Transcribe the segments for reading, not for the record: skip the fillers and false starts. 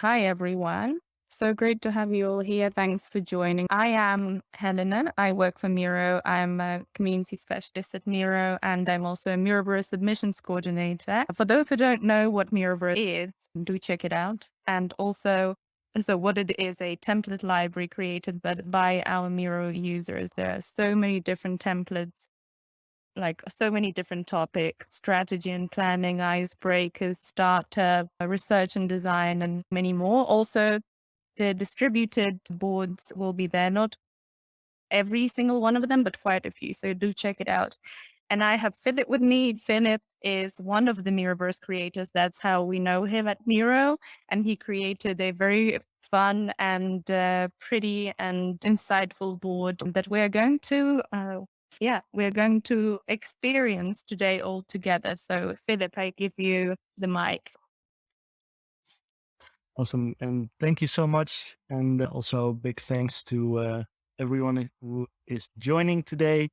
Hi, everyone. So great to have you all here. Thanks for joining. I am Helena. I work for Miro. I'm a community specialist at Miro, and I'm also a Miroverse submissions coordinator. For those who don't know what Miroverse is, do check it out. And also, so what it is, a template library created by our Miro users. There are so many different templates, like so many different topics: strategy and planning, icebreakers, startup, research and design, and many more. Also, the distributed boards will be there, not every single one of them, but quite a few. So do check it out. And I have Philip with me. Philip is one of the Miroverse creators. That's how we know him at Miro. And he created a very fun and pretty and insightful board that we're going to, we're going to experience today all together. So Philip, I give you the mic. Awesome. And thank you so much. And also big thanks to everyone who is joining today.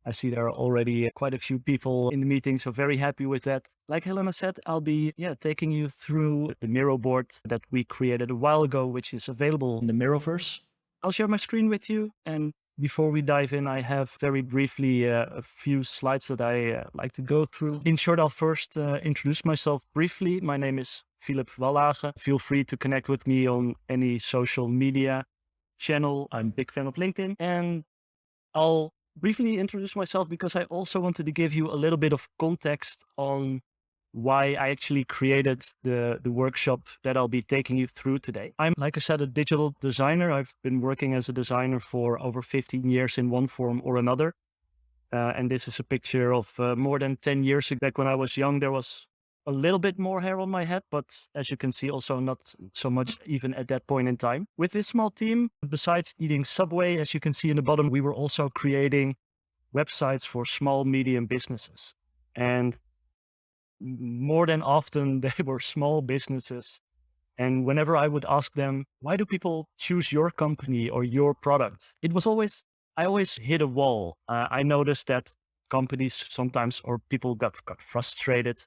I see there are already quite a few people in the meeting, so very happy with that. Like Helena said, I'll be taking you through the Miro board that we created a while ago, which is available in the Miroverse. I'll share my screen with you. And before we dive in, I have very briefly a few slides that I like to go through. In short, I'll first introduce myself briefly. My name is Philip Wallage. Feel free to connect with me on any social media channel. I'm a big fan of LinkedIn. And I'll briefly introduce myself because I also wanted to give you a little bit of context on why I actually created the workshop that I'll be taking you through today. I'm, like I said, a digital designer. I've been working as a designer for over 15 years in one form or another. And this is a picture of more than 10 years ago. Back when I was young, there was a little bit more hair on my head, but as you can see, also not so much even at that point in time. With this small team, besides eating Subway, as you can see in the bottom, we were also creating websites for small, medium businesses. And more than often, they were small businesses. And whenever I would ask them, why do people choose your company or your product? I always hit a wall. I noticed that companies sometimes, or people got frustrated.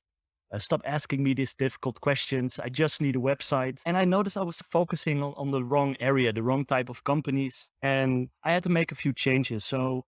Stop asking me these difficult questions. I just need a website. And I noticed I was focusing on the wrong area, the wrong type of companies. And I had to make a few changes. So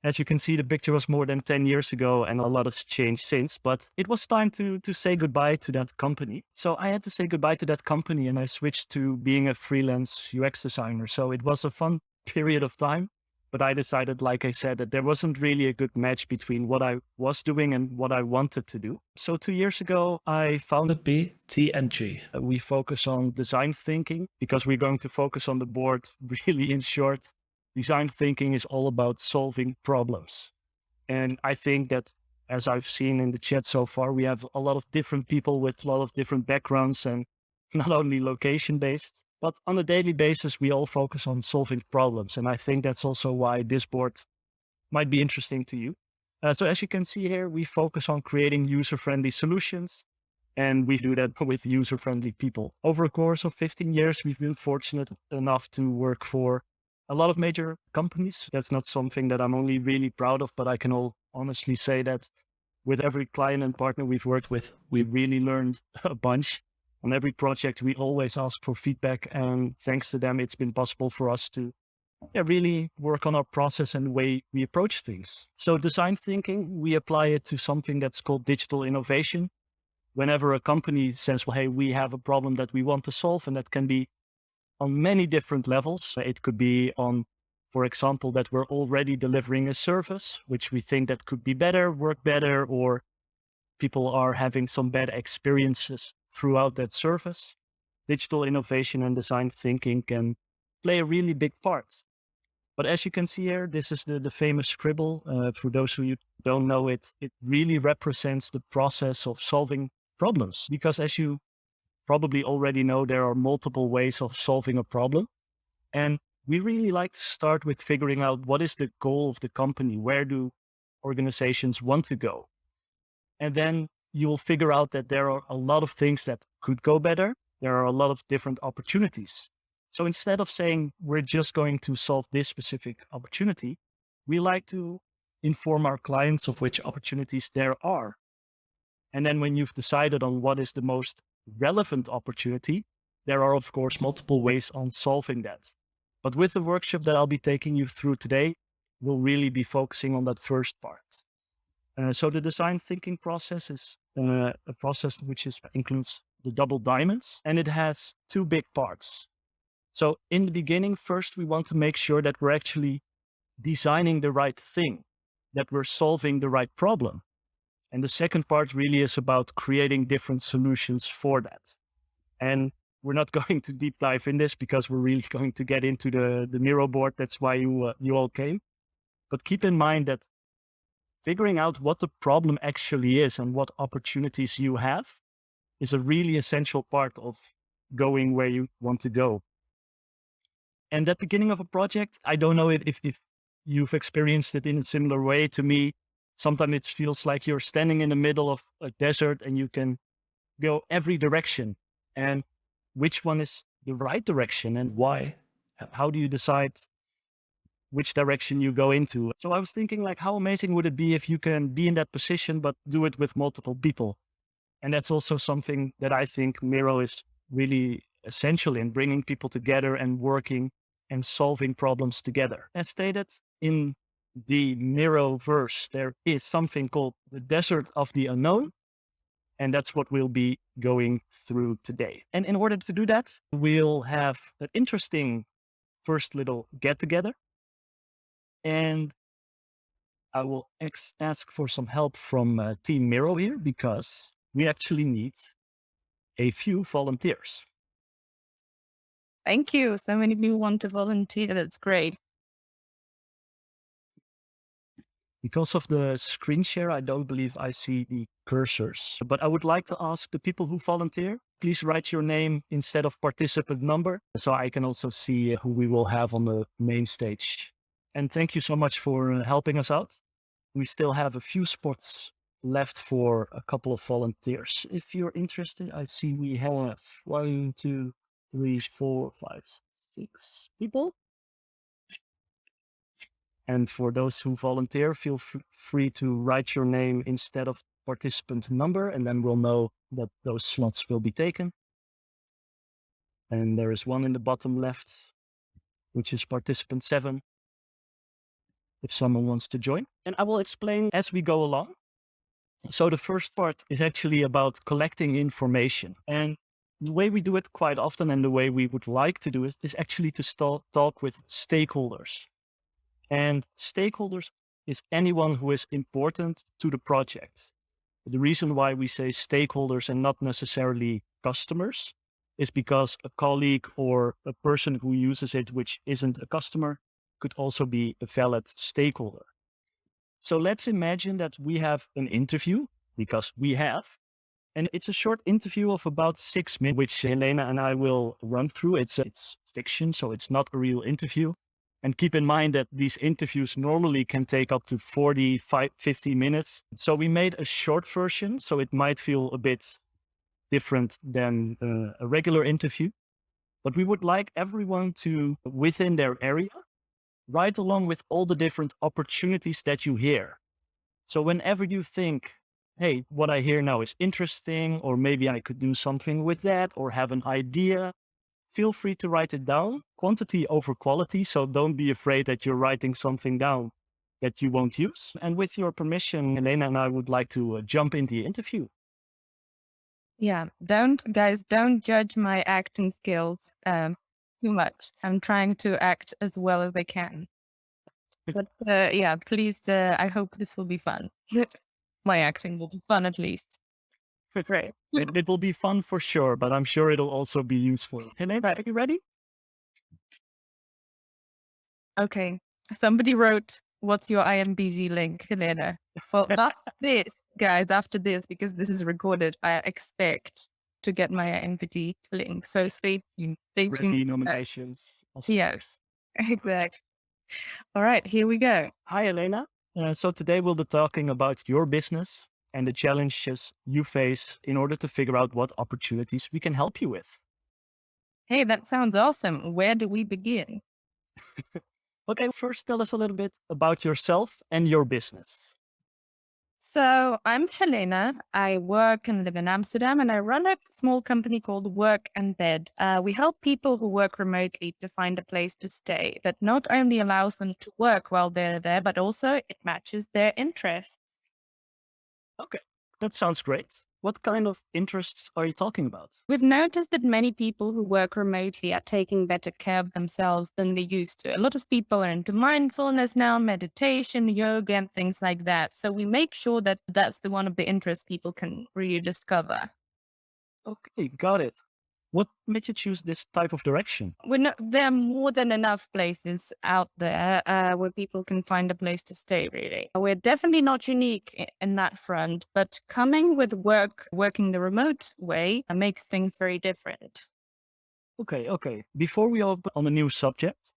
as you can see, the picture was more than 10 years ago and a lot has changed since, but it was time to say goodbye to that company. So I had to say goodbye to that company and I switched to being a freelance UX designer. So it was a fun period of time, but I decided, like I said, that there wasn't really a good match between what I was doing and what I wanted to do. So 2 years ago, I founded BTNG. We focus on design thinking because we're going to focus on the board really in short. Design thinking is all about solving problems. And I think that, as I've seen in the chat so far, we have a lot of different people with a lot of different backgrounds and not only location based, but on a daily basis, we all focus on solving problems. And I think that's also why this board might be interesting to you. So as you can see here, we focus on creating user-friendly solutions, and we do that with user-friendly people. Over a course of 15 years, we've been fortunate enough to work for a lot of major companies. That's not something that I'm only really proud of, but I can all honestly say that with every client and partner we've worked with, we really learned a bunch. On every project, we always ask for feedback, and thanks to them, it's been possible for us to really work on our process and the way we approach things. So design thinking, we apply it to something that's called digital innovation. Whenever a company says, well, hey, we have a problem that we want to solve, and that can be on many different levels. It could be on, for example, that we're already delivering a service, which we think that could be better, work better, or people are having some bad experiences throughout that service. Digital innovation and design thinking can play a really big part. But as you can see here, this is the famous scribble. For those who don't know it, it really represents the process of solving problems. Because as you probably already know, there are multiple ways of solving a problem. And we really like to start with figuring out what is the goal of the company? Where do organizations want to go? And then you will figure out that there are a lot of things that could go better. There are a lot of different opportunities. So instead of saying we're just going to solve this specific opportunity, we like to inform our clients of which opportunities there are. And then when you've decided on what is the most relevant opportunity, There are, of course, multiple ways on solving that. But with the workshop that I'll be taking you through today, we'll really be focusing on that first part. So the design thinking process is a process which includes the double diamonds, and it has two big parts. So in the beginning, first, we want to make sure that we're actually designing the right thing, that we're solving the right problem. And the second part really is about creating different solutions for that. And we're not going to deep dive in this because we're really going to get into the Miro board. That's why you all came. But keep in mind that figuring out what the problem actually is and what opportunities you have is a really essential part of going where you want to go. And at the beginning of a project, I don't know if you've experienced it in a similar way to me. Sometimes it feels like you're standing in the middle of a desert and you can go every direction. And which one is the right direction and why? How do you decide which direction you go into? So I was thinking, like, how amazing would it be if you can be in that position, but do it with multiple people? And that's also something that I think Miro is really essential in, bringing people together and working and solving problems together. As stated in the Miro verse, there is something called the desert of the unknown. And that's what we'll be going through today. And in order to do that, we'll have an interesting first little get together. And I will ask for some help from Team Miro here because we actually need a few volunteers. Thank you. So many people want to volunteer. That's great. Because of the screen share, I don't believe I see the cursors. But I would like to ask the people who volunteer, please write your name instead of participant number so I can also see who we will have on the main stage. And thank you so much for helping us out. We still have a few spots left for a couple of volunteers. If you're interested, I see we have 1, 2, 3, 4, 5, 6 people. And for those who volunteer, feel free to write your name instead of participant number, and then we'll know that those slots will be taken. And there is one in the bottom left, which is participant 7, if someone wants to join. And I will explain as we go along. So the first part is actually about collecting information. And the way we do it quite often and the way we would like to do it is actually to talk with stakeholders. And stakeholders is anyone who is important to the project. The reason why we say stakeholders and not necessarily customers is because a colleague or a person who uses it, which isn't a customer, could also be a valid stakeholder. So let's imagine that we have an interview, because we have, and it's a short interview of about 6 minutes, which Helena and I will run through. It's fiction, so it's not a real interview. And keep in mind that these interviews normally can take up to 50 minutes. So we made a short version, so it might feel a bit different than a regular interview. But we would like everyone to, within their area, write along with all the different opportunities that you hear. So whenever you think, hey, what I hear now is interesting, or maybe I could do something with that, or have an idea, feel free to write it down, quantity over quality. So don't be afraid that you're writing something down that you won't use. And with your permission, Helena and I would like to jump in the interview. Yeah. Don't judge my acting skills too much. I'm trying to act as well as I can. But yeah, please, I hope this will be fun. My acting will be fun at least. Great. It will be fun for sure, but I'm sure it'll also be useful. Helena, are you ready? Okay. Somebody wrote, what's your IMBG link, Helena? Well, not this, guys, after this, because this is recorded, I expect to get my IMBG link. So stay tuned. Stay tuned. Ready nominations. Yes, exactly. All right, here we go. Hi, Helena. So today we'll be talking about your business and the challenges you face in order to figure out what opportunities we can help you with. Hey, that sounds awesome. Where do we begin? Okay, first tell us a little bit about yourself and your business. So I'm Helena. I work and live in Amsterdam, and I run a small company called Work and Bed. We help people who work remotely to find a place to stay that not only allows them to work while they're there, but also it matches their interests. Okay, that sounds great. What kind of interests are you talking about? We've noticed that many people who work remotely are taking better care of themselves than they used to. A lot of people are into mindfulness now, meditation, yoga, and things like that. So we make sure that that's the one of the interests people can really discover. Okay, got it. What made you choose this type of direction? There are more than enough places out there where people can find a place to stay, really. We're definitely not unique in that front, but coming with working the remote way makes things very different. Okay. Before we open on a new subject,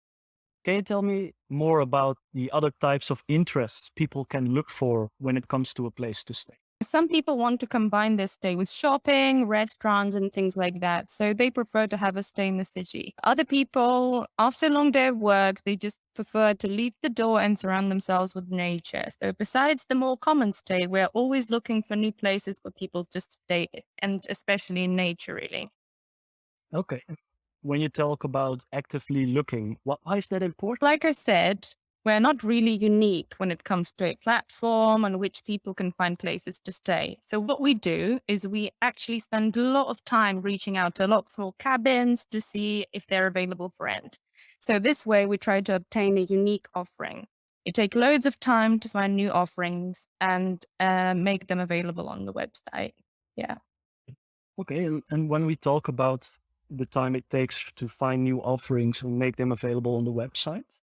can you tell me more about the other types of interests people can look for when it comes to a place to stay? Some people want to combine their stay with shopping, restaurants, and things like that. So they prefer to have a stay in the city. Other people, after a long day of work, they just prefer to leave the door and surround themselves with nature. So besides the more common stay, we're always looking for new places for people just to stay, and especially in nature, really. Okay. When you talk about actively looking, why is that important? Like I said, we're not really unique when it comes to a platform on which people can find places to stay. So what we do is we actually spend a lot of time reaching out to a lot of small cabins to see if they're available for rent. So this way we try to obtain a unique offering. It takes loads of time to find new offerings and make them available on the website. Yeah. Okay, and when we talk about the time it takes to find new offerings and make them available on the website,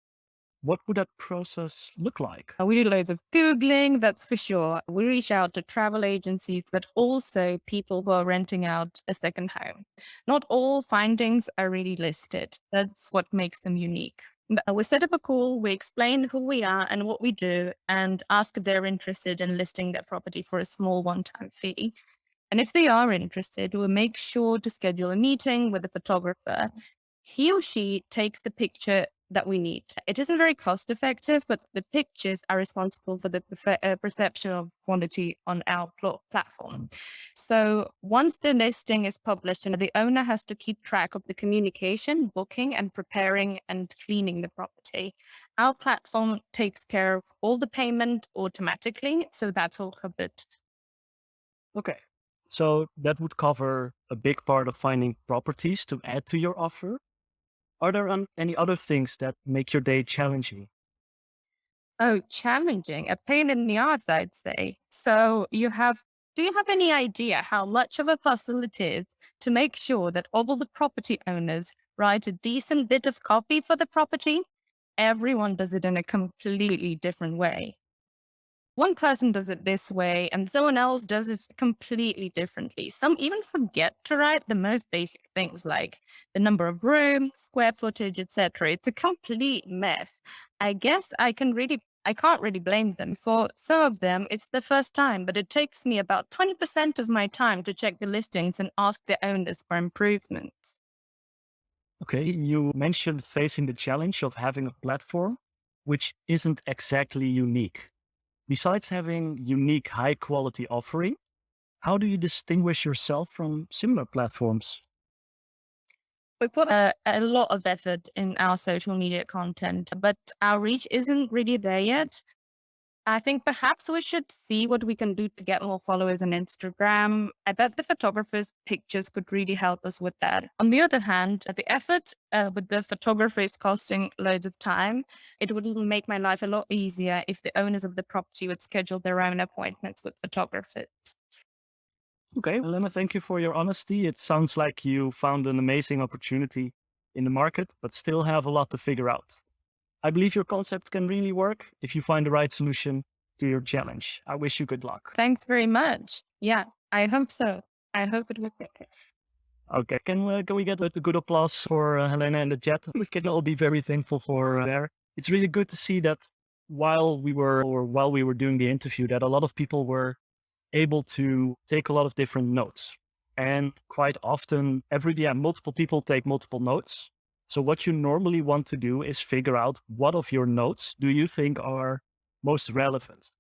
what would that process look like? We do loads of Googling, that's for sure. We reach out to travel agencies, but also people who are renting out a second home. Not all findings are really listed. That's what makes them unique. We set up a call, we explain who we are and what we do, and ask if they're interested in listing their property for a small one-time fee. And if they are interested, we'll make sure to schedule a meeting with the photographer. He or she takes the picture that we need. It isn't very cost effective, but the pictures are responsible for the perception of quality on our platform. So once the listing is published, and the owner has to keep track of the communication, booking, and preparing and cleaning the property. Our platform takes care of all the payment automatically, so that's all covered. Okay, so that would cover a big part of finding properties to add to your offer. Are there any other things that make your day challenging? Oh, challenging. A pain in the ass, I'd say. Do you have any idea how much of a puzzle it is to make sure that all the property owners write a decent bit of copy for the property? Everyone does it in a completely different way. One person does it this way and someone else does it completely differently. Some even forget to write the most basic things like the number of rooms, square footage, etc. It's a complete mess. I can't really blame them. For some of them, it's the first time, but it takes me about 20% of my time to check the listings and ask the owners for improvements. Okay, you mentioned facing the challenge of having a platform which isn't exactly unique. Besides having unique high quality offering, how do you distinguish yourself from similar platforms? We put a lot of effort in our social media content, but our reach isn't really there yet. I think perhaps we should see what we can do to get more followers on Instagram. I bet the photographer's pictures could really help us with that. On the other hand, the effort with the photographer is costing loads of time. It would make my life a lot easier if the owners of the property would schedule their own appointments with photographers. Okay, Helena, thank you for your honesty. It sounds like you found an amazing opportunity in the market, but still have a lot to figure out. I believe your concept can really work if you find the right solution to your challenge. I wish you good luck. Thanks very much. Yeah, I hope so. I hope it will work. Okay, can we get a good applause for Helena and the chat? We can all be very thankful for there. It's really good to see that while we were doing the interview, that a lot of people were able to take a lot of different notes. And quite often, multiple people take multiple notes. So what you normally want to do is figure out what of your notes do you think are most relevant.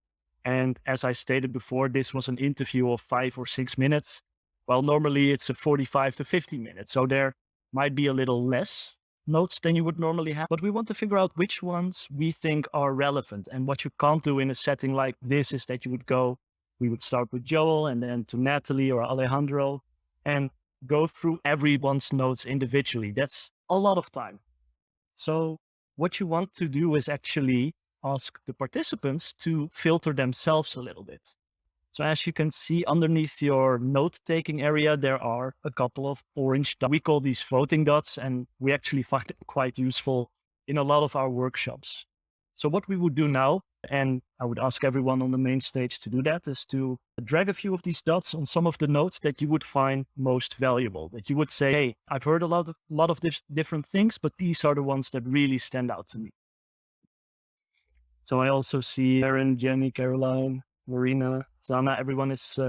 And as I stated before, this was an interview of 5 or 6 minutes. Well, normally it's a 45 to 50 minutes. So there might be a little less notes than you would normally have, but we want to figure out which ones we think are relevant. And what you can't do in a setting like this is that we would start with Joel and then to Natalie or Alejandro and go through everyone's notes individually. That's a lot of time. So what you want to do is actually ask the participants to filter themselves a little bit. So as you can see underneath your note-taking area, there are a couple of orange dots. We call these voting dots, and we actually find it quite useful in a lot of our workshops. So what we would do now, and I would ask everyone on the main stage to do that, is to drag a few of these dots on some of the notes that you would find most valuable, that you would say, hey, I've heard a lot of different things, but these are the ones that really stand out to me. So I also see Aaron, Jenny, Caroline, Marina, Zana, everyone is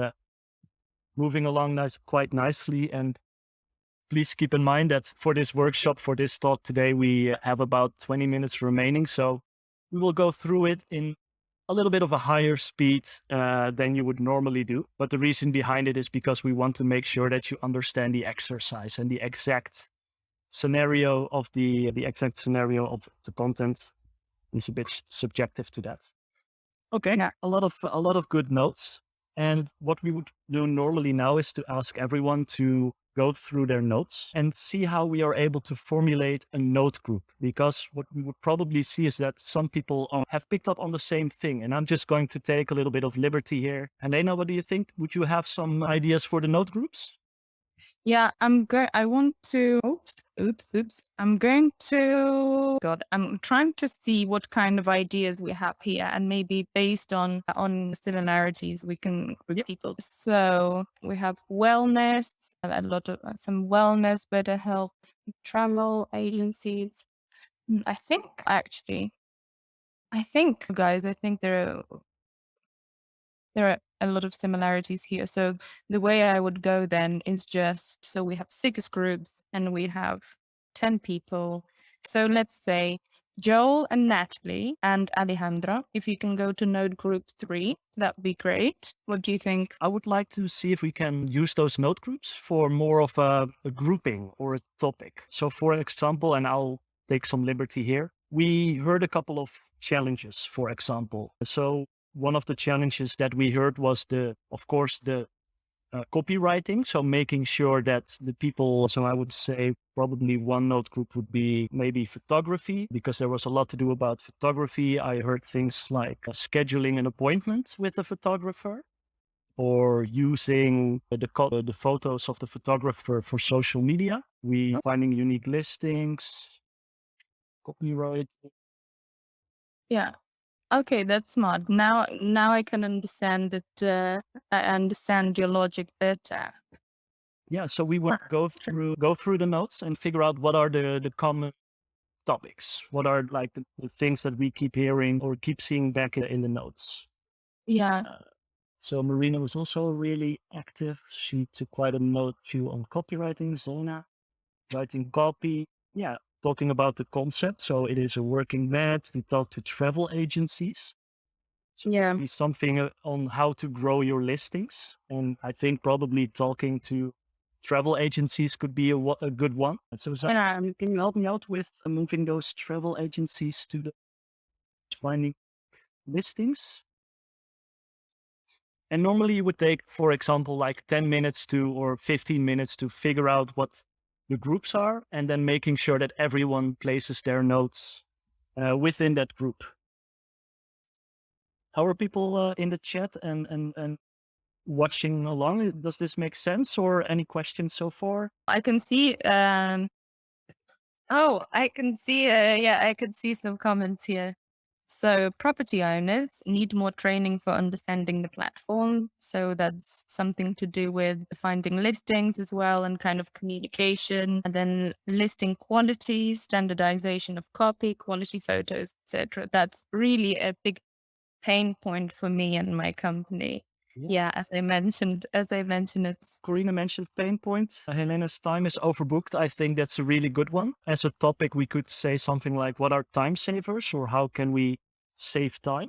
moving along quite nicely. And please keep in mind that for this workshop, for this talk today, we have about 20 minutes remaining. So we will go through it in a little bit of a higher speed than you would normally do. But the reason behind it is because we want to make sure that you understand the exercise and the exact scenario of the scenario of the content. It's a bit subjective to that. Okay, Yeah. a lot of good notes. And what we would do normally now is to ask everyone to go through their notes and see how we are able to formulate a note group. Because what we would probably see is that some people have picked up on the same thing. And I'm just going to take a little bit of liberty here. Helena, what do you think? Would you have some ideas for the note groups? Yeah, I want to, oops. I'm going to, I'm trying to see what kind of ideas we have here and maybe based on similarities, we can group people. So we have wellness, a lot of some wellness, better health, travel agencies. I think guys, there are a lot of similarities here. So the way I would go then is just, so we have 6 groups and we have 10 people. So let's say Joel and Natalie and Alejandra, if you can go to node group 3, that would be great. What do you think? I would like to see if we can use those note groups for more of a grouping or a topic. So for example, and I'll take some liberty here, we heard a couple of challenges, for example. So one of the challenges that we heard was of course, the copywriting. So making sure that the people, so I would say probably one note group would be maybe photography, because there was a lot to do about photography. I heard things like scheduling an appointment with a photographer or using the photos of the photographer for social media. We finding unique listings, copyright. Yeah. Okay, that's smart. Now I can understand it. I understand your logic better. Yeah, so we would go through the notes and figure out what are the common topics. What are like the things that we keep hearing or keep seeing back in the notes. Yeah. So Marina was also really active. She took quite a few on copywriting. Zona, writing copy. Yeah, talking about the concept. So it is a working match. We talk to travel agencies. So Yeah. maybe something on how to grow your listings. And I think probably talking to travel agencies could be a good one. So Zana, can you help me out with moving those travel agencies to the finding listings? And normally you would take, for example, like 10 minutes or 15 minutes to figure out what the groups are, and then making sure that everyone places their notes within that group. How are people in the chat and watching along? Does this make sense, or any questions so far? I can see, I can see, I could see some comments here. So property owners need more training for understanding the platform. So that's something to do with finding listings as well and kind of communication, and then listing quality, standardization of copy, quality photos, etc. That's really a big pain point for me and my company. Yeah, as I mentioned, it's Corina mentioned pain points. Helena's time is overbooked. I think that's a really good one. As a topic, we could say something like, what are time savers, or how can we save time?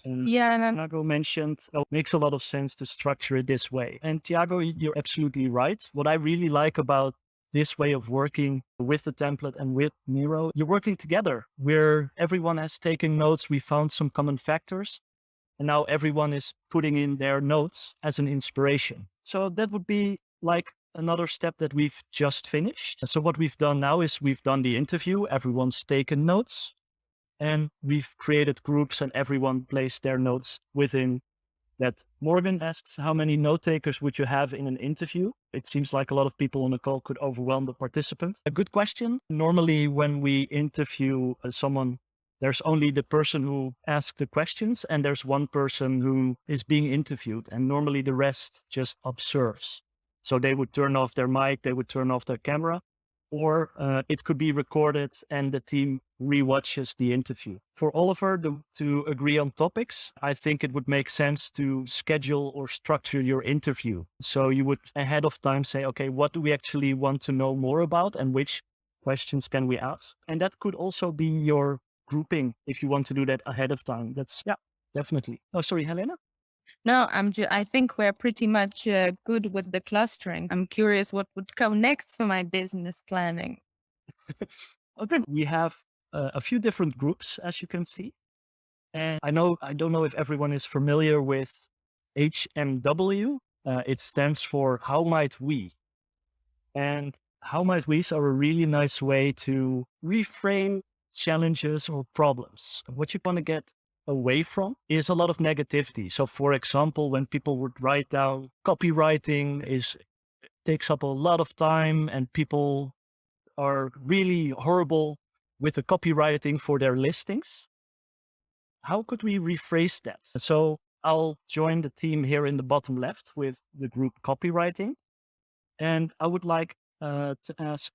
Yeah, and Tiago mentioned, makes a lot of sense to structure it this way. And Tiago, you're absolutely right. What I really like about this way of working with the template and with Miro, you're working together where everyone has taken notes. We found some common factors, and now everyone is putting in their notes as an inspiration. So that would be like another step that we've just finished. So what we've done now is we've done the interview, everyone's taken notes, and we've created groups and everyone placed their notes within that. Morgan asks, how many note takers would you have in an interview? It seems like a lot of people on the call could overwhelm the participant. A good question. Normally, when we interview someone, there's only the person who asked the questions and there's one person who is being interviewed. And normally the rest just observes. So they would turn off their mic, they would turn off their camera, or it could be recorded and the team rewatches the interview. For Oliver to agree on topics, I think it would make sense to schedule or structure your interview. So you would ahead of time say, okay, what do we actually want to know more about and which questions can we ask? And that could also be your grouping if you want to do that ahead of time. That's, yeah, definitely. Oh, sorry, Helena? no, I think we're pretty much good with the clustering. I'm curious what would come next for my business planning. Okay, we have a few different groups, as you can see. And I don't know if everyone is familiar with HMW. It stands for How Might We? And How Might We's are a really nice way to reframe challenges or problems. What you want to get away from is a lot of negativity. So for example, when people would write down copywriting takes up a lot of time and people are really horrible with the copywriting for their listings. How could we rephrase that? So I'll join the team here in the bottom left with the group copywriting. And I would like to ask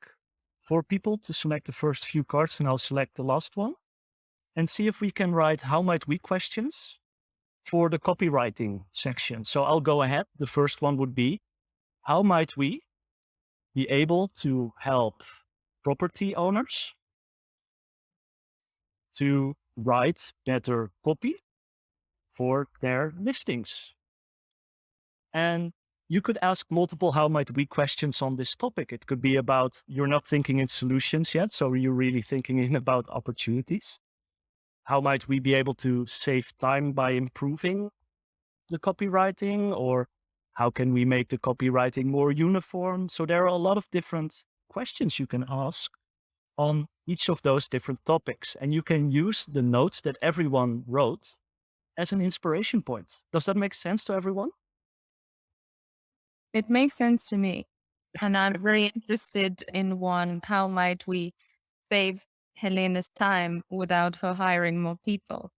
4 people to select the first few cards, and I'll select the last one and see if we can write how might we questions for the copywriting section. So I'll go ahead. The first one would be, how might we be able to help property owners to write better copy for their listings? And you could ask multiple how might we questions on this topic. It could be about you're not thinking in solutions yet, so you're really thinking in about opportunities. How might we be able to save time by improving the copywriting, or how can we make the copywriting more uniform? So there are a lot of different questions you can ask on each of those different topics, and you can use the notes that everyone wrote as an inspiration point. Does that make sense to everyone? It makes sense to me. And I'm very interested in one, how might we save Helena's time without her hiring more people?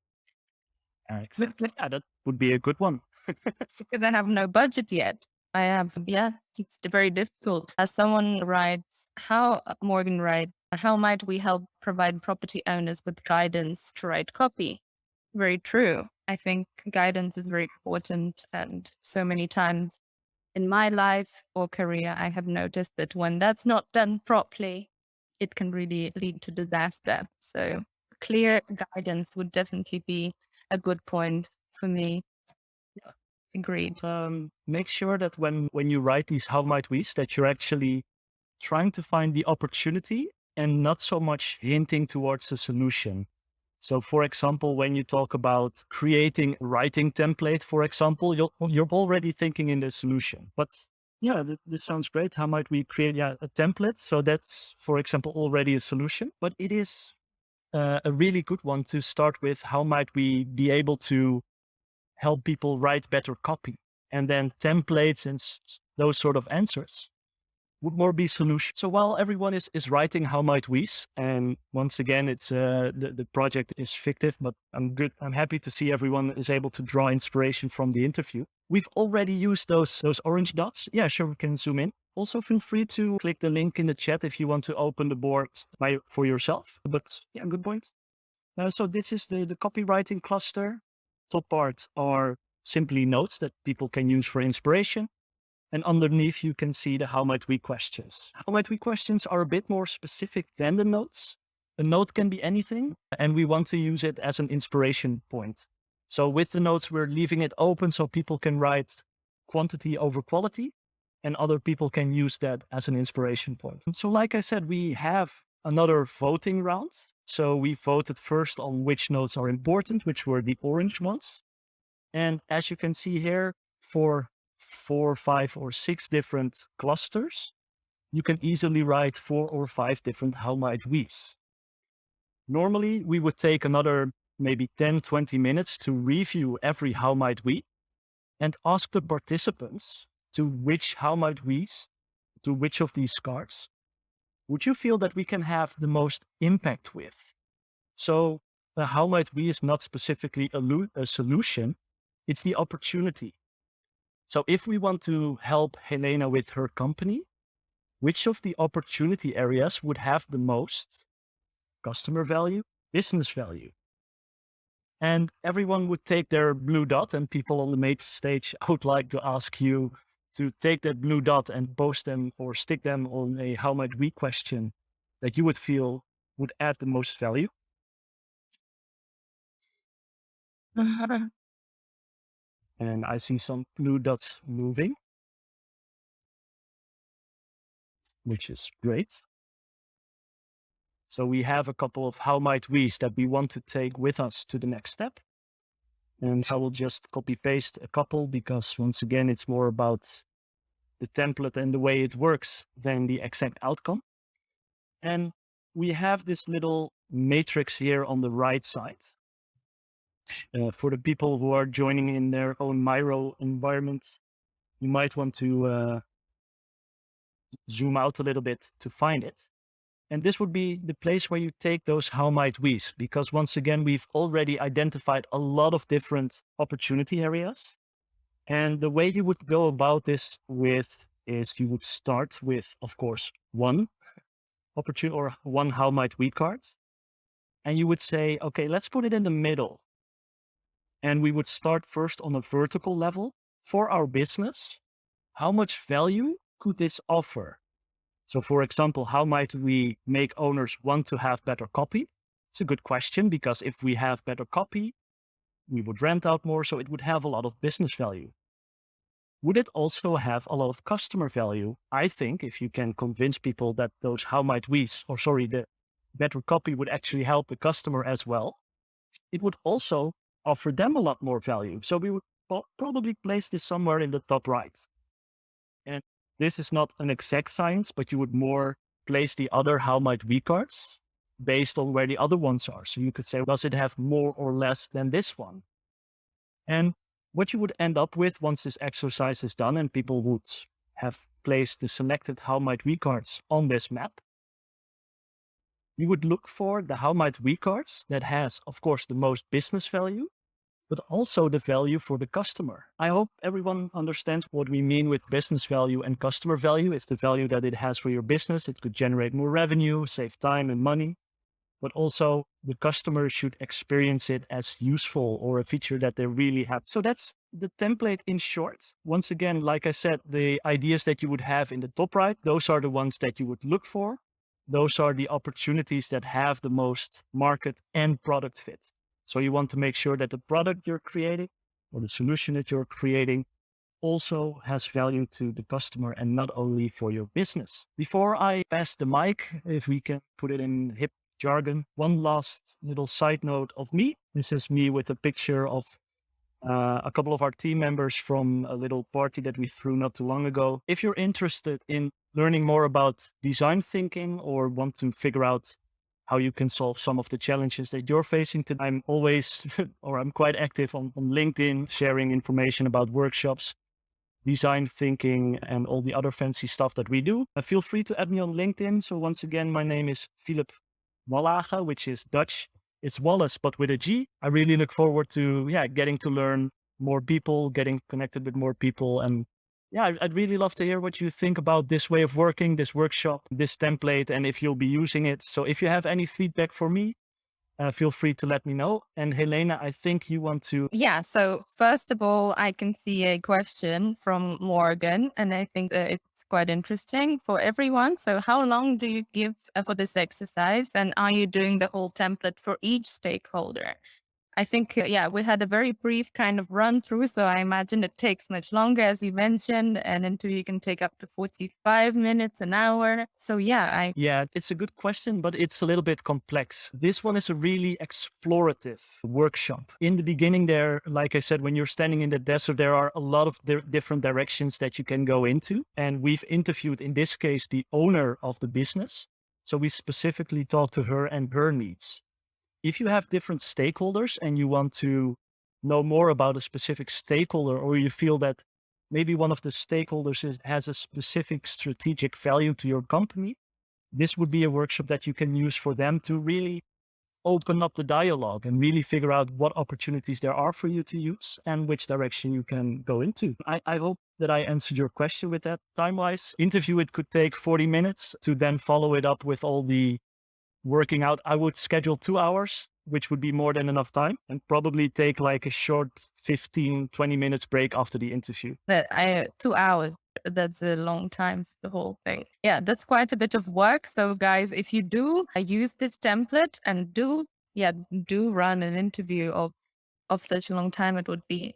Exactly. Yeah, that would be a good one. Because I have no budget yet. It's very difficult. As someone writes, Morgan writes, how might we help provide property owners with guidance to write copy? Very true. I think guidance is very important. And so many times in my life or career, I have noticed that when that's not done properly, it can really lead to disaster. So clear guidance would definitely be a good point for me. Yeah. Agreed. Make sure that when you write these how might we's, that you're actually trying to find the opportunity and not so much hinting towards a solution. So for example, when you talk about creating a writing template, for example, you're already thinking in the solution. But yeah, this sounds great. How might we create a template? So that's, for example, already a solution, but it is a really good one to start with. How might we be able to help people write better copy? And then templates and those sort of answers would more be solution. So while everyone is writing how might we's, and once again, it's the project is fictive, but I'm happy to see everyone is able to draw inspiration from the interview. We've already used those orange dots. Yeah, sure, we can zoom in. Also, feel free to click the link in the chat if you want to open the board for yourself. But yeah, good point. So this is the copywriting cluster. Top part are simply notes that people can use for inspiration. And underneath, you can see the how might we questions. How might we questions are a bit more specific than the notes. A note can be anything, and we want to use it as an inspiration point. So with the notes, we're leaving it open so people can write quantity over quality, and other people can use that as an inspiration point. So like I said, we have another voting round. So we voted first on which notes are important, which were the orange ones. And as you can see here, for 4, 5, or 6 different clusters, you can easily write 4 or 5 different how might we's. Normally, we would take another maybe 10, 20 minutes to review every how might we and ask the participants to which how might we's, to which of these cards, would you feel that we can have the most impact with? So the how might we is not specifically a solution, it's the opportunity. So if we want to help Helena with her company, which of the opportunity areas would have the most customer value, business value? And everyone would take their blue dot, and people on the main stage, I would like to ask you to take that blue dot and post them or stick them on a how might we question that you would feel would add the most value. And I see some blue dots moving, which is great. So we have a couple of how might we's that we want to take with us to the next step. And I will just copy paste a couple because once again, it's more about the template and the way it works than the exact outcome. And we have this little matrix here on the right side. For the people who are joining in their own Miro environment, you might want to zoom out a little bit to find it. And this would be the place where you take those how might we's, because once again, we've already identified a lot of different opportunity areas. And the way you would go about this is you would start with, of course, one opportunity or one how might we cards. And you would say, okay, let's put it in the middle. And we would start first on a vertical level for our business. How much value could this offer? So for example, how might we make owners want to have better copy? It's a good question because if we have better copy, we would rent out more, so it would have a lot of business value. Would it also have a lot of customer value? I think if you can convince people that those how might we's, or sorry, the better copy would actually help the customer as well, it would also offer them a lot more value. So we would probably place this somewhere in the top right. And this is not an exact science, but you would more place the other how might we cards based on where the other ones are. So you could say, does it have more or less than this one? And what you would end up with once this exercise is done and people would have placed the selected how might we cards on this map, you would look for the how might we cards that has, of course, the most business value, but also the value for the customer. I hope everyone understands what we mean with business value and customer value. It's the value that it has for your business. It could generate more revenue, save time and money, but also the customer should experience it as useful or a feature that they really have. So that's the template in short. Once again, like I said, the ideas that you would have in the top right, those are the ones that you would look for. Those are the opportunities that have the most market and product fit. So you want to make sure that the product you're creating or the solution that you're creating also has value to the customer and not only for your business. Before I pass the mic, if we can put it in hip jargon, one last little side note of me. This is me with a picture of a couple of our team members from a little party that we threw not too long ago. If you're interested in learning more about design thinking or want to figure out how you can solve some of the challenges that you're facing today, I'm always, or I'm quite active on LinkedIn, sharing information about workshops, design thinking, and all the other fancy stuff that we do. Feel free to add me on LinkedIn. So once again, my name is Philip Wallage, which is Dutch. It's Wallace, but with a G. I really look forward to, getting to learn more people, getting connected with more people. And I'd really love to hear what you think about this way of working, this workshop, this template, and if you'll be using it. So if you have any feedback for me, feel free to let me know. And Helena, I think you want to. Yeah. So first of all, I can see a question from Morgan, and I think that it's quite interesting for everyone. So how long do you give for this exercise? And are you doing the whole template for each stakeholder? I think, yeah, we had a very brief kind of run through. So I imagine it takes much longer, as you mentioned. An interview can take up to 45 minutes, an hour. So yeah, Yeah, it's a good question, but it's a little bit complex. This one is a really explorative workshop. In the beginning there, like I said, when you're standing in the desert, there are a lot of different directions that you can go into. And we've interviewed, in this case, the owner of the business. So we specifically talked to her and her needs. If you have different stakeholders and you want to know more about a specific stakeholder, or you feel that maybe one of the stakeholders has a specific strategic value to your company, this would be a workshop that you can use for them to really open up the dialogue and really figure out what opportunities there are for you to use and which direction you can go into. I hope that I answered your question with that. Time-wise, interview, it could take 40 minutes to then follow it up with all the working out. I would schedule 2 hours, which would be more than enough time, and probably take like a short 15, 20 minutes break after the interview. 2 hours. That's a long time, the whole thing. Yeah, that's quite a bit of work. So guys, if you do use this template and do run an interview of such a long time, it would be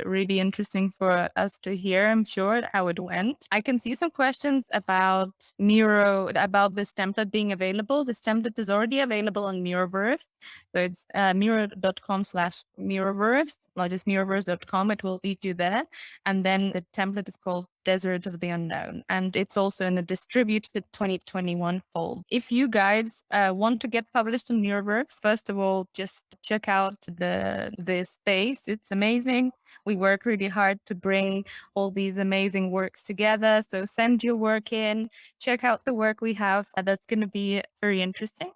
really interesting for us to hear, I'm sure, how it went. I can see some questions about Miro, about this template being available. This template is already available on Miroverse. So it's miro.com/Miroverse, not just miroverse.com. It will lead you there. And then the template is called Desert of the Unknown. And it's also in a distributed 2021 fold. If you guys want to get published in Miroverse, first of all, just check out the space. It's amazing. We work really hard to bring all these amazing works together. So send your work in, check out the work we have. That's going to be very interesting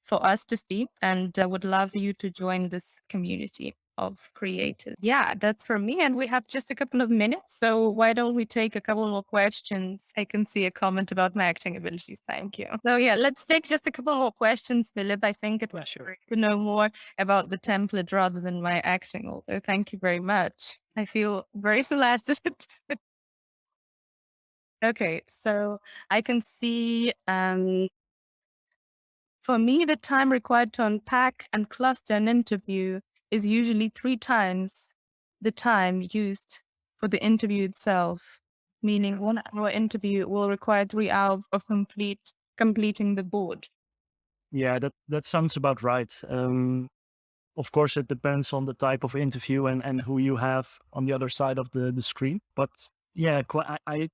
for us to see, and I would love you to join this community of creators. Yeah, that's for me. And we have just a couple of minutes. So why don't we take a couple more questions? I can see a comment about my acting abilities. Thank you. So yeah, let's take just a couple more questions, Philip. I think it was great to know more about the template rather than my acting. Although thank you very much. I feel very flattered. Okay, so I can see for me, the time required to unpack and cluster an interview is usually 3 times the time used for the interview itself, meaning 1 hour interview will require 3 hours of completing the board. Yeah, that sounds about right. Of course, it depends on the type of interview and who you have on the other side of the screen. But yeah, I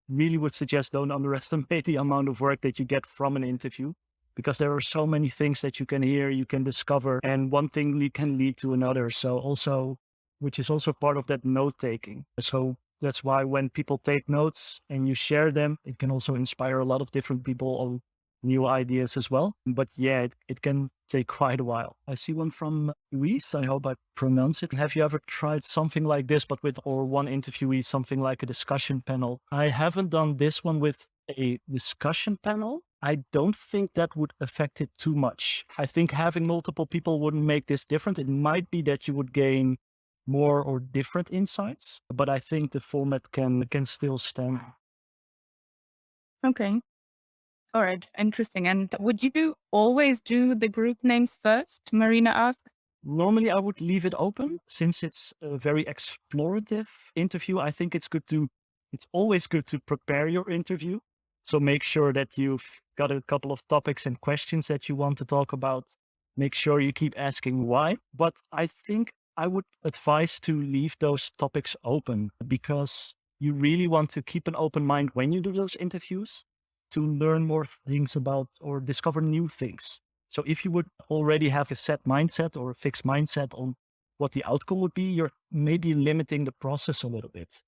really would suggest don't underestimate the amount of work that you get from an interview, because there are so many things that you can hear, you can discover, and one thing can lead to another. So also, which is also part of that note taking. So that's why when people take notes and you share them, it can also inspire a lot of different people on new ideas as well. But yeah, it can take quite a while. I see one from Luis. I hope I pronounce it. Have you ever tried something like this, but with or one interviewee, something like a discussion panel? I haven't done this one with a discussion panel. I don't think that would affect it too much. I think having multiple people wouldn't make this different. It might be that you would gain more or different insights, but I think the format can still stand. Okay. All right. Interesting. And would you always do the group names first? Marina asks. Normally, I would leave it open since it's a very explorative interview. I think it's always good to prepare your interview. So make sure that you've got a couple of topics and questions that you want to talk about. Make sure you keep asking why. But I think I would advise to leave those topics open, because you really want to keep an open mind when you do those interviews to learn more things about or discover new things. So if you would already have a set mindset or a fixed mindset on what the outcome would be, you're maybe limiting the process a little bit.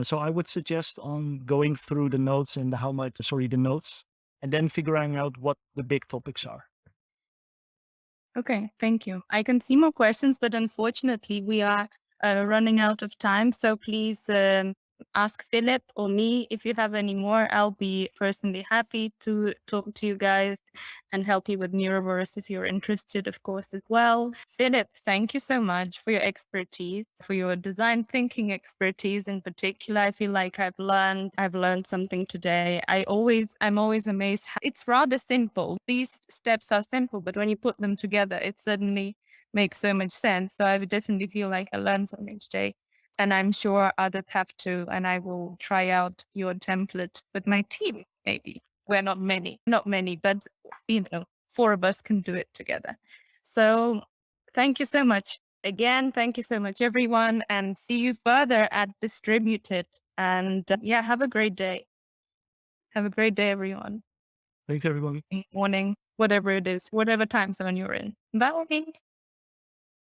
So I would suggest on going through the notes and the notes, and then figuring out what the big topics are. Okay, thank you. I can see more questions, but unfortunately, we are running out of time. So please ask Philip or me if you have any more. I'll be personally happy to talk to you guys and help you with Miroverse if you're interested, of course, as well. Philip, thank you so much for your expertise, for your design thinking expertise in particular. I feel like I've learned something today. I'm always amazed. It's rather simple. These steps are simple, but when you put them together, it suddenly makes so much sense. So I would definitely feel like I learned something today. And I'm sure others have to. And I will try out your template with my team, maybe. We're not many, but 4 of us can do it together. So thank you so much. Again, thank you so much, everyone, and see you further at Distributed. And yeah, have a great day. Have a great day, everyone. Thanks, everyone. Morning, whatever it is, whatever time zone you're in. Bye.